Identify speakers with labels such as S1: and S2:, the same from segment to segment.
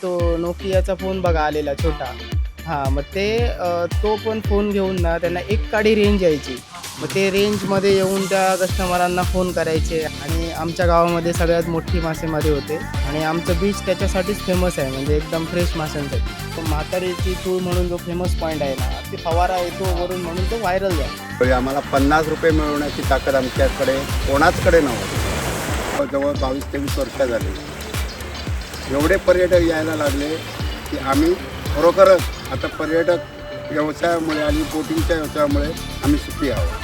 S1: तो नोकियाचा फोन बघा आलेला छोटा. हां, मग ते तो पण फोन घेऊन ना त्यांना एक काडी रेंज यायची. मग ते रेंजमध्ये येऊन त्या कस्टमरांना फोन करायचे आणि आमच्या गावामध्ये सगळ्यात मोठी मासेमारी होते आणि आमचं बीच त्याच्यासाठीच फेमस आहे, म्हणजे एकदम फ्रेश माशांसाठी. तो म्हातारीची चूळ म्हणून जो फेमस पॉईंट आहे ना, ते फवारा येतो वरून म्हणून तो व्हायरल झाला.
S2: तरी आम्हाला ₹50 मिळवण्याची ताकद आमच्याकडे कोणाचकडे नव्हती. जवळ 22-23 वर्ष झाली. एवढे पर्यटक यायला लागले की आम्ही खरोखरच आता पर्यटक व्यवसायामुळे आणि बोटिंगच्या व्यवसायामुळे आम्ही सुखी आहोत.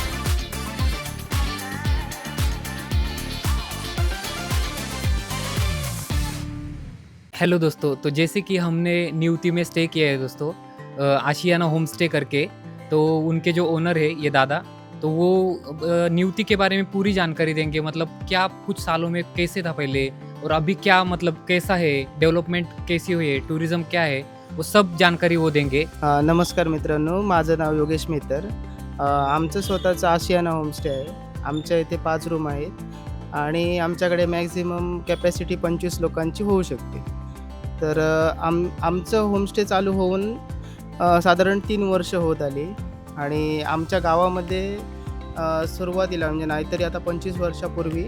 S3: हेलो दोस्तों, तो जैसे कि हमने न्यूती में स्टे किया है दोस्तों, आशियाना होम स्टे करके। तो उनके जो ओनर है ये दादा, तो वो न्यूती के बारे में पूरी जानकारी देंगे। मतलब क्या कुछ सालों में कैसे था पहले और अभी क्या, मतलब कैसा है, डेवलपमेंट कैसी हुई है, टूरिज्म क्या है, वो सब जानकारी वो देंगे।
S1: नमस्कार मित्रांनो, माझं नाव योगेश मित्तर. आमचं स्वतःचं आशियाना होमस्टे आहे. आमच्या इथे 5 रूम आहेत आणि आमच्याकडे मॅक्झिमम कॅपॅसिटी 25 लोकांची होऊ शकते. तर आमचं होमस्टे चालू होऊन साधारण 3 वर्ष होत आली आणि आमच्या गावामध्ये सुरुवातीला म्हणजे नाहीतरी आता 25 वर्षापूर्वी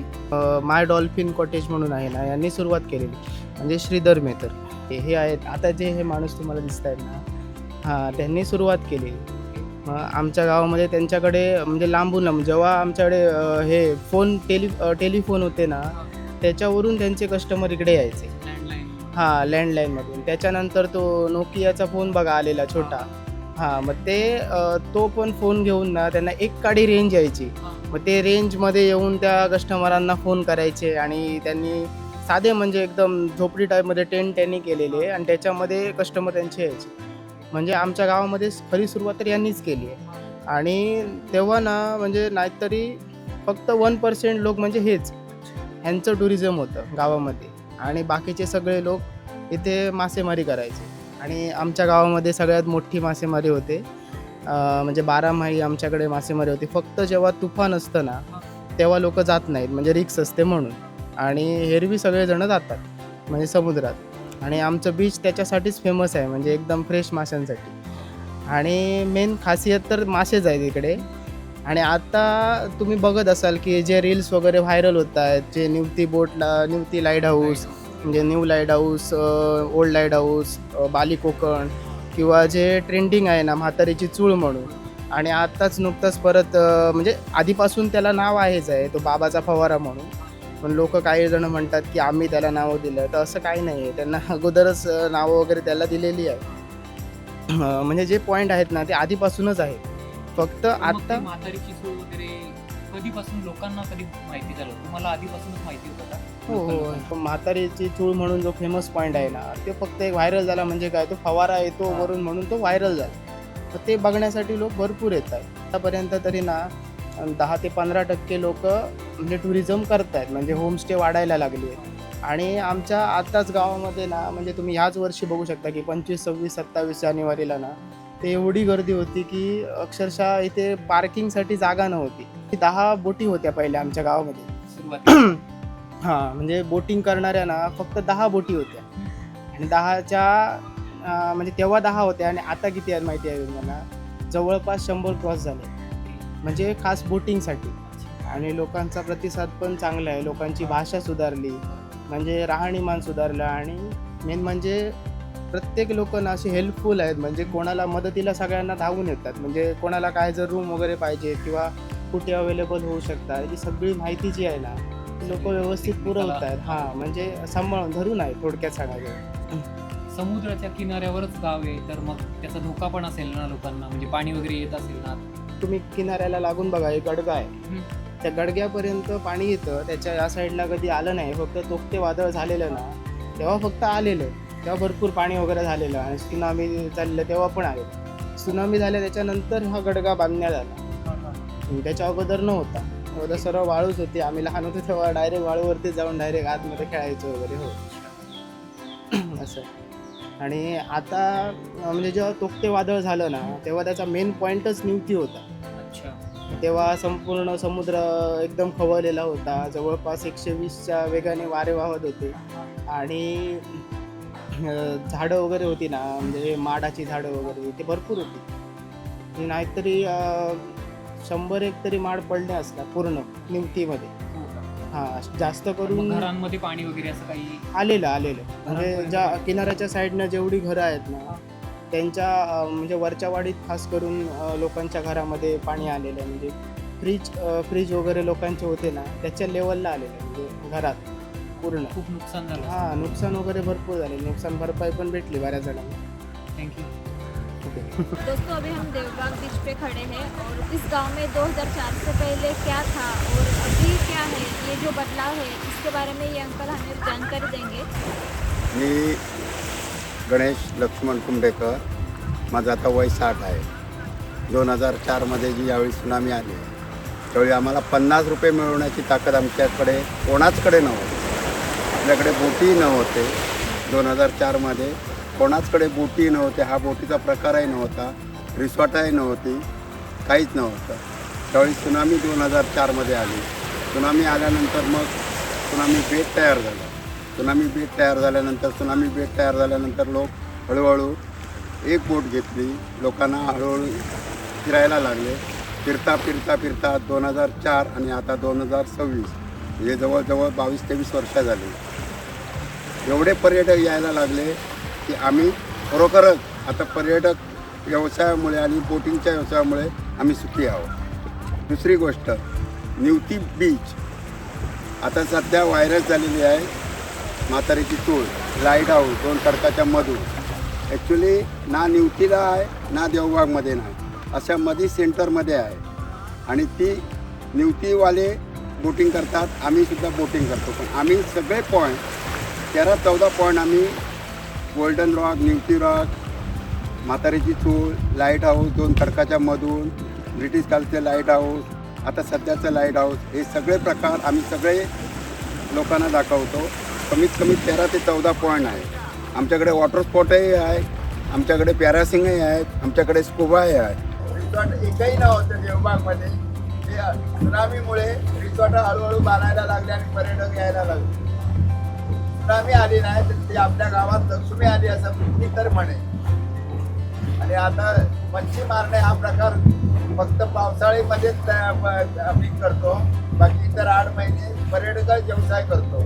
S1: माय डॉल्फिन कॉटेज म्हणून आहे ना, यांनी सुरुवात केलेली. म्हणजे श्रीधर मेहतर हे आहेत. आता जे हे माणूस तुम्हाला दिसत आहेत ना, हां, त्यांनी सुरुवात केली. मग आमच्या गावामध्ये त्यांच्याकडे म्हणजे लांबून जेव्हा आमच्याकडे हे टेलिफोन होते ना, त्याच्यावरून त्यांचे कस्टमर इकडे यायचे. हां, लँडलाईनमधून. त्याच्यानंतर तो नोकियाचा फोन बघा आलेला छोटा. हां, मग ते तो पण फोन घेऊन ना त्यांना एक काडी रेंज यायची. मग ते रेंजमध्ये येऊन त्या कस्टमरांना फोन करायचे आणि त्यांनी साधे म्हणजे एकदम झोपडी टाईपमध्ये टेंट त्यांनी केलेले आणि त्याच्यामध्ये कस्टमर त्यांचे यायचे. म्हणजे आमच्या गावामध्ये खरी सुरुवात तर यांनीच केली आहे. आणि तेव्हा ना म्हणजे नाहीतरी फक्त 1% लोक म्हणजे हेच ह्यांचं टुरिझम होतं गावामध्ये आणि बाकीचे सगळे लोक इथे मासेमारी करायचे. आणि आमच्या गावामध्ये सगळ्यात मोठी मासेमारी होते. म्हणजे 12 आमच्याकडे मासेमारी होती. फक्त जेव्हा तुफान असतं ना तेव्हा लोक जात नाहीत, म्हणजे रिक्स असते म्हणून. आणि एरवी सगळेजण जातात म्हणजे समुद्रात. आणि आमचं बीच त्याच्यासाठीच फेमस आहे, म्हणजे एकदम फ्रेश माशांसाठी. आणि मेन खासियत तर मासेच आहेत इकडे. आणि आता तुम्ही बघत असाल की जे रील्स वगैरे व्हायरल होत आहेत, जे निवती लाईट हाऊस, म्हणजे new lighthouse, old lighthouse, Bali Konkan, किंवा जे ट्रेंडिंग आहे ना म्हातारीची चूळ म्हणून. आणि आत्ताच नुकताच परत म्हणजे आधीपासून त्याला नाव आहेच आहे, तो बाबाचा फवारा म्हणून. पण लोक काही जण म्हणतात की आम्ही त्याला नावं दिलं, तर असं काही नाही आहे. त्यांना अगोदरच नावं वगैरे त्याला दिलेली आहे. म्हणजे जे पॉईंट आहेत ना ते आधीपासूनच आहे. फक्त आत्ता
S3: म्हातारीची चूळ वगैरे कधीपासून लोकांना कधी माहिती झालं? तुम्हाला आधीपासूनच माहिती होतं का?
S1: हो. पण म्हातारीची चूळ म्हणून जो फेमस पॉईंट आहे ना, ते फक्त एक व्हायरल झाला. म्हणजे काय, तो फवारा येतो वरून म्हणून तो व्हायरल झाला. तर ते बघण्यासाठी लोक भरपूर येतात. आतापर्यंत तरी ना 10 ते 15% लोक म्हणजे टुरिझम करत आहेत, म्हणजे होमस्टे वाढायला लागली आहेत. आणि आमच्या आत्ताच गावामध्ये ना म्हणजे तुम्ही ह्याच वर्षी बघू शकता की 25, 26, 27 जानेवारीला ना ते एवढी गर्दी होती की अक्षरशः इथे पार्किंगसाठी जागा नव्हती. 10 बोटी होत्या पहिल्या आमच्या गावामध्ये
S3: सुरुवातीला
S1: हां, म्हणजे बोटिंग करणाऱ्या ना फक्त 10 बोटी होत्या. आणि 10च्या म्हणजे तेव्हा 10 होत्या आणि आता किती आहेत माहिती आहे मला? जवळपास 100 क्रॉस झाले, म्हणजे खास बोटिंगसाठी. आणि लोकांचा प्रतिसाद पण चांगला आहे. लोकांची भाषा सुधारली, म्हणजे राहणीमान सुधारलं. आणि मेन म्हणजे प्रत्येक लोक ना असे हेल्पफुल आहेत, म्हणजे कोणाला मदतीला सगळ्यांना धावून येतात. म्हणजे कोणाला काय जर रूम वगैरे पाहिजे किंवा कुठे अवेलेबल होऊ शकतात, ही सगळी माहिती जी आहे ना लोक व्यवस्थित पुरवत आहेत. हां, म्हणजे सांभाळून धरून आहे थोडक्यात सांगायचं.
S3: समुद्राच्या किनाऱ्यावरच गाव आहे, तर मग त्याचा धोका पण असेल ना लोकांना, म्हणजे पाणी वगैरे येत असेल ना?
S1: तुम्ही किनाऱ्याला लागून बघा, एक गडगा आहे. त्या गडग्यापर्यंत पाणी येतं. त्याच्या या साईडला कधी आलं नाही. फक्त तोक्ते वादळ झालेलं ना तेव्हा फक्त आलेलं, तेव्हा भरपूर पाणी वगैरे झालेलं. आणि सुनामी चाललं तेव्हा पण आलेलं. सुनामी झाल्या त्याच्यानंतर हा गडगा बांधण्यात आला. त्याच्या अगोदर नव्हता. अगोदर सर्व वाळूच होती. आम्ही लहान होतो तेव्हा डायरेक्ट वाळूवरती जाऊन डायरेक्ट आतमध्ये खेळायचो वगैरे. हो असं. आणि आता म्हणजे जेव्हा तोक्ते वादळ झालं ना तेव्हा त्याचा मेन पॉईंटच न्यूती होता. तेव्हा संपूर्ण समुद्र एकदम खवळलेला होता. जवळपास 120च्या वेगाने वारे वाहत होते. आणि झाडं वगैरे होती ना, म्हणजे माडाची झाडं वगैरे ते भरपूर होती. नाहीतरी 100-1 तरी माड पडले असतात पूर्ण निवतीमध्ये. हां, जास्त
S3: मग
S1: करून
S3: घरांमध्ये पाणी वगैरे असं काही
S1: आलेलं. म्हणजे ज्या किनाऱ्याच्या साईडनं जेवढी घरं आहेत ना, त्यांच्या म्हणजे वरच्या वाडीत खास करून लोकांच्या घरामध्ये पाणी आलेलं आहे. म्हणजे फ्रीज वगैरे लोकांचे होते ना, त्याच्या लेवलला आलेलं आहे म्हणजे घरात पूर्ण.
S3: खूप नुकसान झालं.
S1: हां, नुकसान वगैरे भरपूर झाले. नुकसान भरपाई पण भेटली बऱ्याच जणांना.
S3: थँक्यू.
S4: दोस्तों अभी हम देवबाग बीच पे खड़े हैं और इस गांव में 2004 से पहले क्या था और अभी क्या है, ये जो बदलाव है इसके बारे में ये अंकल हमें जानकारी देंगे।
S2: मी गणेश लक्ष्मण कुंभेकर, माझं आता वय 60 आहे. 2004मध्ये जी यावेळी सुनामी आली त्यावेळी आम्हाला 50 रुपये मिळवण्याची ताकद आमच्याकडे कोणाचकडे नव्हती. आपल्याकडे बोटी नव्हते. 2004मध्ये कोणाचकडे बोटी नव्हते. हा बोटीचा प्रकारही नव्हता, रिसॉर्टही नव्हती, काहीच नव्हतं. त्यावेळी सुनामी 2004मध्ये आली. सुनामी आल्यानंतर मग सुनामी बेट तयार झाला. सुनामी बेट तयार झाल्यानंतर लोक हळूहळू एक बोट घेतली. लोकांना हळूहळू फिरायला लागले. फिरता 2004 आणि आता 2026 म्हणजे जवळजवळ 22-23 वर्ष झाली. एवढे पर्यटक यायला लागले की आम्ही खरोखरच आता पर्यटक व्यवसायामुळे आणि बोटिंगच्या व्यवसायामुळे आम्ही सुखी आहोत. दुसरी गोष्ट, निवती बीच आता सध्या व्हायरस झालेली आहे. म्हातारीची चूळ, लाईट हाऊस, 2 खडकाच्या मधून ॲक्च्युली ना निवतीला आहे ना देवबागमध्ये नाही, अशा मधी सेंटरमध्ये आहे. आणि ती निवतीवाले बोटिंग करतात, आम्हीसुद्धा बोटिंग करतो. पण आम्ही सगळे पॉईंट 13-14 पॉईंट आम्ही गोल्डन रॉक, निवती रॉक, म्हातारीची चूळ, लाईट हाऊस, 2 खडकाच्या मधून, ब्रिटिश कालचे लाईट हाऊस, आता सध्याचं लाईट हाऊस, हे सगळे प्रकार आम्ही सगळे लोकांना दाखवतो. कमीत कमी 13 ते 14 पॉईंट आहे. आमच्याकडे वॉटर स्पॉटही आहे, आमच्याकडे पॅरासिंगही आहेत, आमच्याकडे स्कुबाही आहे.
S5: रिसॉर्ट एकही नव्हतं देवबागमध्ये. ते सुनामीमुळे रिसॉर्ट हळूहळू बांधायला लागले आणि पर्यटक यायला लागले. सुनामी आली नाही तर ती आपल्या गावात लक्ष्मी आली असं मी तर म्हणेन. आणि आता मच्छी मारणे हा प्रकार फक्त पावसाळ्यामध्येच आम्ही करतो. बाकी इतर 8 महिने पर्यटकाचा व्यवसाय करतो.